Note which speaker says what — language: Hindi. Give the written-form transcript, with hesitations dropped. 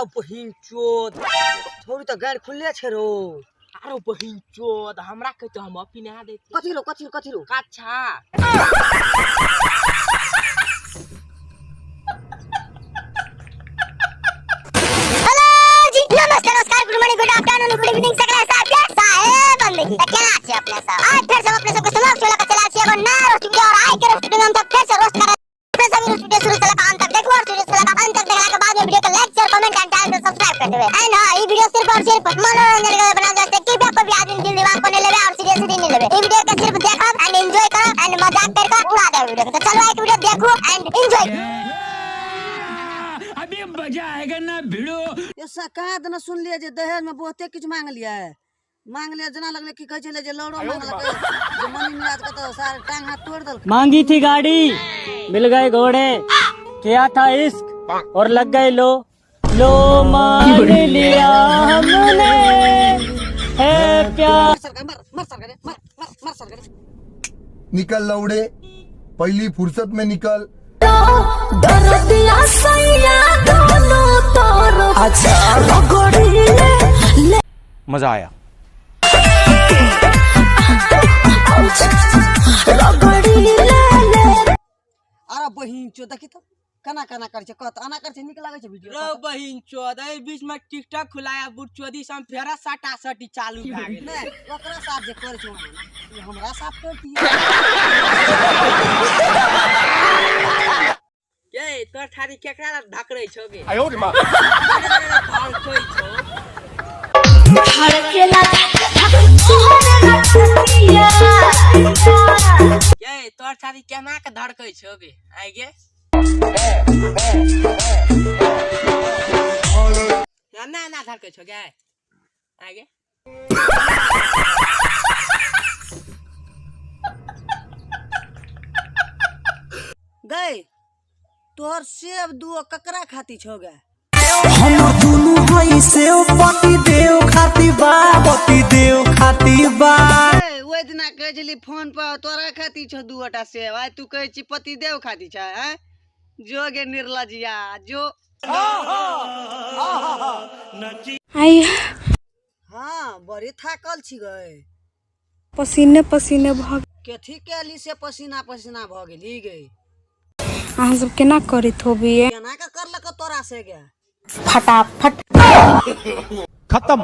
Speaker 1: बहिन चोद थोड़ी तो गाड़ खुलले छे रो।
Speaker 2: आरो बहिन चोद हमरा के तो हम अपने आ दे।
Speaker 1: कथी रो
Speaker 2: काछा
Speaker 3: नमस्कार good morning good afternoon good evening सगळ्या साहेब बंदगी क्या আছে अपने साहब आज फिर से अपने सबको समक्ष लेकर चला छी एगो नया रोस्ट वीडियो और आज के रोस्ट वीडियो में हम सब फिर से रोस्ट कर रहे हैं अपने सभी रोस्ट वीडियो शुरू से लेकर अंत तक देखो और वीडियो से लेकर अंत तक देखने के बाद में वीडियो को like share comment and channel को सब्सक्राइब कर देवे एंड हां ये वीडियो सिर्फ और सिर्फ मनोरंजन के लिए बना जाते कि कोई भी आदमी दिल दिमाग को नहीं लेवे और सीरियसली नहीं लेवे। ये वीडियो को सिर्फ देखो एंड एंजॉय करो एंड मजाक करके उड़ा दो वीडियो को। तो चलो एक वीडियो देखो एंड एंजॉय।
Speaker 4: अभी मजा आएगा ना भिड़ो।
Speaker 1: ये सकात न सुन लिए जे दहेज में बहुते कुछ मांग लिया है। मांग लिया जना लगले की कह छले जे लौड़ो मांग लगे जे मनी मिलाज का तो सारे टांग हाथ तोड़ दल।
Speaker 5: मांगी थी गाड़ी मिल गए घोड़े, किया था इश्क और लग गए लो मान लिया हमने है प्यार।
Speaker 1: मर सरकार
Speaker 6: निकल लौड़े पहली फुर्सत में निकल।
Speaker 7: मजा आया।
Speaker 1: अरे बहिन चो देखी तो कना कर छे कत आना कर छे निक लागे छे वीडियो।
Speaker 2: रो बहिन चोद ए बीच में टिकटॉक खुलाया बुट चोदी सम फेरा साटा साटी चालू भ गेल
Speaker 1: ने ओकरा साथ जे कर छे हमरा साथ करती
Speaker 2: के तोर ठारी केकरा ढकरै छौ गे।
Speaker 7: आयो रे मां
Speaker 2: भाल कोइ छौ के तोर ठारी केना के धड़कै छौ गे आइ गे ना धड़कै छौ गे आइ गे
Speaker 1: गए तोहर सेब दुओ ककरा खाती छौ गे।
Speaker 8: हम दुनु हई सेव पति देव खाती बा
Speaker 1: ओइ दिना कहै छली फोन पर तोरा खाती छौ दुओटा सेब आइ तू कहै छी पति देव खाती छै हैं। जो गे निर्लजिया जो
Speaker 9: आई
Speaker 1: हाँ बड़ी थाकल छी गए
Speaker 9: पसीने भ
Speaker 1: केथी केली से पसीना भ गेली गे।
Speaker 9: अहाँ सब केना करैत होबी
Speaker 1: केना के करलक तोरा से गे
Speaker 9: फटाफट
Speaker 7: खत्म।